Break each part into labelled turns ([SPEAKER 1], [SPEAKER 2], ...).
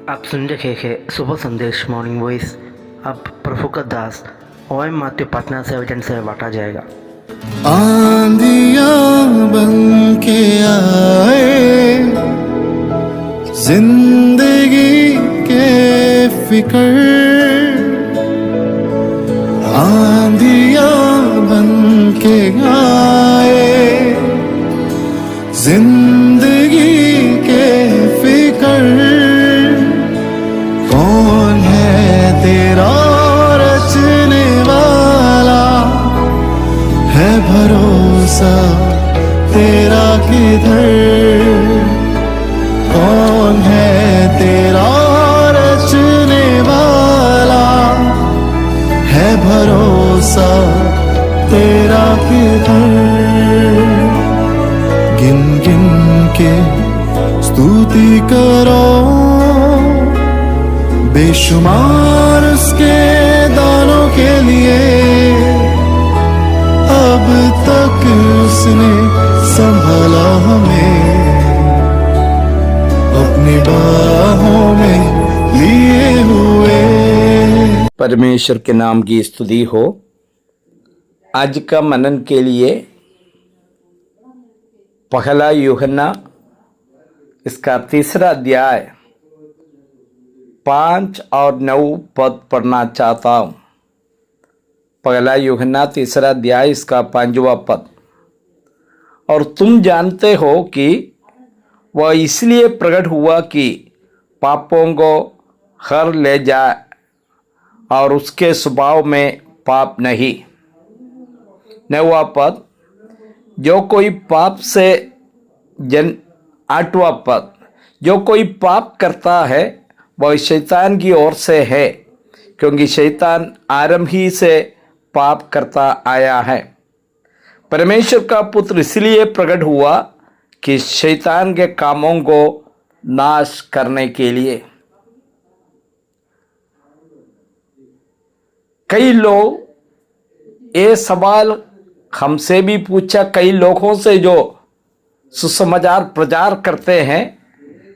[SPEAKER 1] आप सुन रहे हैं सुबह संदेश मॉर्निंग वॉइस। अब प्रभु का दास OM मात्यु पटना से वचन से बांटा जाएगा।
[SPEAKER 2] आंधियां बन के आए जिंदगी के फिकर, आंधियां बन के आए जिंदगी के फिकर। कौन है तेरा रचने वाला, है भरोसा तेरा किधर? कौन है तेरा रचने वाला, है भरोसा तेरा किधर? गिन गिन के स्तुति करो, बेशुमार उसके दानों के लिए। अब तक उसने संभाला हमें, अपनी बाहों में लिए हुए।
[SPEAKER 3] परमेश्वर के नाम की स्तुति हो। आज का मनन के लिए पहला यूहन्ना इसका 3 अध्याय 5 और 9 पद पढ़ना चाहता हूँ। पहला यूहन्ना 3 अध्याय इसका 5वां पद। और तुम जानते हो कि वह इसलिए प्रकट हुआ कि पापों को हर ले जाए, और उसके स्वभाव में पाप नहीं। 9वां पद, जो कोई पाप से 8वां पद, जो कोई पाप करता है वह शैतान की ओर से है, क्योंकि शैतान आरंभ ही से पाप करता आया है। परमेश्वर का पुत्र इसलिए प्रकट हुआ कि शैतान के कामों को नाश करने के लिए। कई लोग ये सवाल हमसे भी पूछा, कई लोगों से जो सुसमाचार प्रचार करते हैं,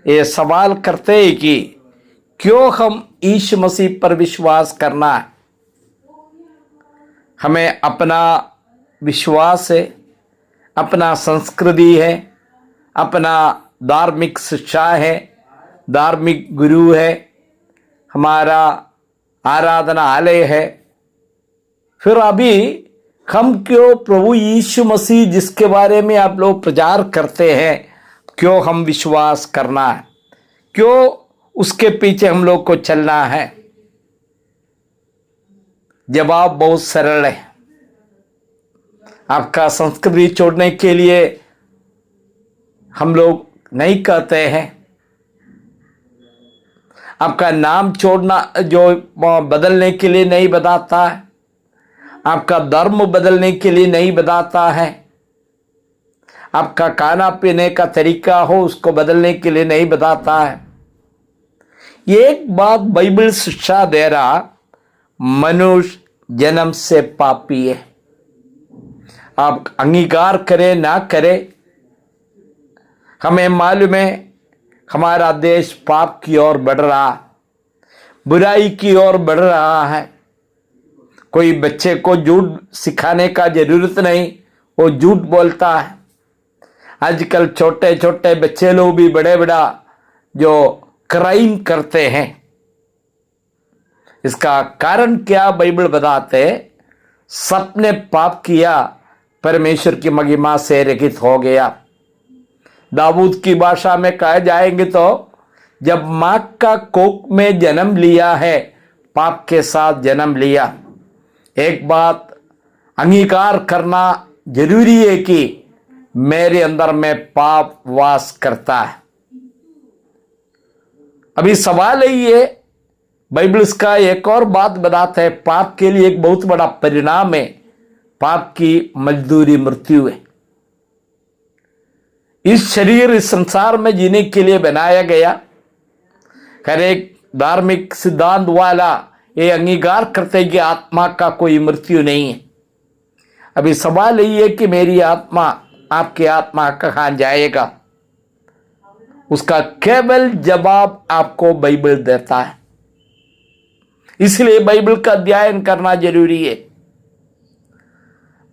[SPEAKER 3] ये सवाल करते हैं कि क्यों हम यीशु मसीह पर विश्वास करना है। हमें अपना विश्वास है, अपना संस्कृति है, अपना धार्मिक शिक्षा है, धार्मिक गुरु है, हमारा आराधनालय है। फिर अभी हम क्यों प्रभु यीशु मसीह जिसके बारे में आप लोग प्रचार करते हैं, क्यों हम विश्वास करना है, क्यों उसके पीछे हम लोग को चलना है? जवाब बहुत सरल है। आपका संस्कृति छोड़ने के लिए हम लोग नहीं कहते हैं, आपका नाम छोड़ना जो बदलने के लिए नहीं बताता है, आपका धर्म बदलने के लिए नहीं बताता है, आपका खाना पीने का तरीका हो उसको बदलने के लिए नहीं बताता है। एक बात बाइबल शिक्षा दे रहा, मनुष्य जन्म से पापी है। आप अंगीकार करें ना करें, हमें मालूम है हमारा देश पाप की ओर बढ़ रहा, बुराई की ओर बढ़ रहा है। कोई बच्चे को झूठ सिखाने का जरूरत नहीं, वो झूठ बोलता है। आजकल छोटे छोटे बच्चे लोग भी बड़े बड़ा जो क्राइम करते हैं। इसका कारण क्या बाइबल बताते? सबने पाप किया, परमेश्वर की महिमा से रहित हो गया। दाऊद की भाषा में कहा जाएंगे तो जब मां का कोख में जन्म लिया है, पाप के साथ जन्म लिया। एक बात अंगीकार करना जरूरी है कि मेरे अंदर में पाप वास करता है। अभी सवाल है, बाइबल इसका एक और बात बताता है, पाप के लिए एक बहुत बड़ा परिणाम है, पाप की मजदूरी मृत्यु है। इस शरीर इस संसार में जीने के लिए बनाया गया। हर एक धार्मिक सिद्धांत वाला ये अंगीकार करते हैं कि आत्मा का कोई मृत्यु नहीं है। अभी सवाल यही है कि मेरी आत्मा, आपकी आत्मा कहाँ जाएगा? उसका केवल जवाब आपको बाइबल देता है। इसलिए बाइबल का अध्ययन करना जरूरी है।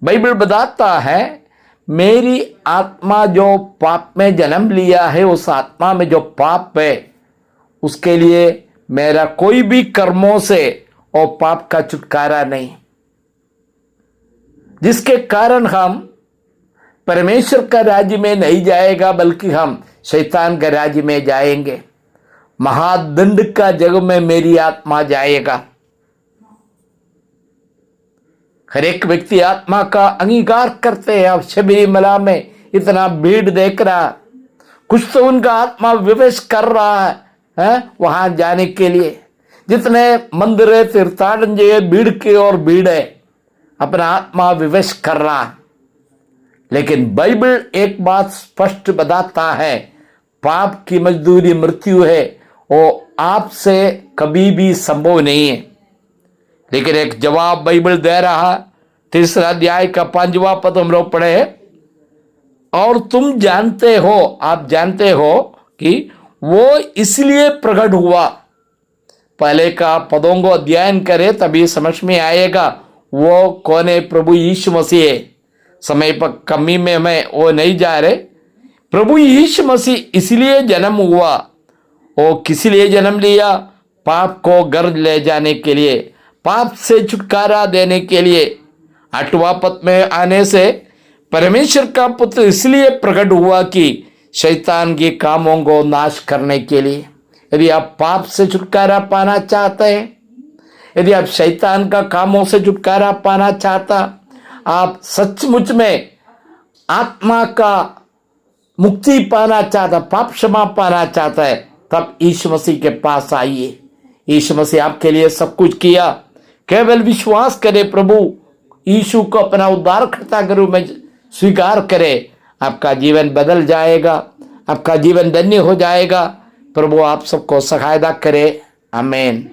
[SPEAKER 3] बाइबल बताता है मेरी आत्मा जो पाप में जन्म लिया है, उस आत्मा में जो पाप है, उसके लिए मेरा कोई भी कर्मों से और पाप का छुटकारा नहीं, जिसके कारण हम परमेश्वर का राज्य में नहीं जाएगा, बल्कि हम शैतान के राज्य में जाएंगे। महादंड का जग में मेरी आत्मा जाएगा। हर एक व्यक्ति आत्मा का अंगीकार करते हैं। अब शबरीमला में इतना भीड़ देख रहा, कुछ तो उनका आत्मा विवेश कर रहा है वहां जाने के लिए। जितने मंदिर है, तीर्थाटन जो भीड़ की और भीड़ है, अपना आत्मा विवेश कर रहा। लेकिन बाइबल एक बात स्पष्ट बताता है, पाप की मजदूरी मृत्यु है, वो आपसे कभी भी संभव नहीं है। लेकिन एक जवाब बाइबल दे रहा, 3 अध्याय का 5वां पद हम लोग पढ़े, और तुम जानते हो, आप जानते हो कि वो इसलिए प्रकट हुआ। पहले का पदों को अध्ययन करें तभी समझ में आएगा वो कौन है। प्रभु यीशु मसीह है। समय पर कमी में हमें वो नहीं जा रहे। प्रभु यीशु मसीह इसलिए जन्म हुआ। वो किस लिए जन्म लिया? पाप को गर्द ले जाने के लिए, पाप से छुटकारा देने के लिए। 8वां पद में आने से परमेश्वर का पुत्र इसलिए प्रकट हुआ कि शैतान के कामों को नाश करने के लिए। यदि आप पाप से छुटकारा पाना चाहते हैं, यदि आप शैतान का कामों से छुटकारा पाना चाहता, आप सचमुच में आत्मा का मुक्ति पाना चाहता, पाप क्षमा पाना चाहता है, तब यीशु मसीह के पास आइए। यीशु मसीह आपके लिए सब कुछ किया। केवल विश्वास करे, प्रभु यीशु को अपना उद्धारकर्ता के रूप में स्वीकार करे, आपका जीवन बदल जाएगा, आपका जीवन धन्य हो जाएगा। प्रभु आप सबको सहायता करे। आमीन।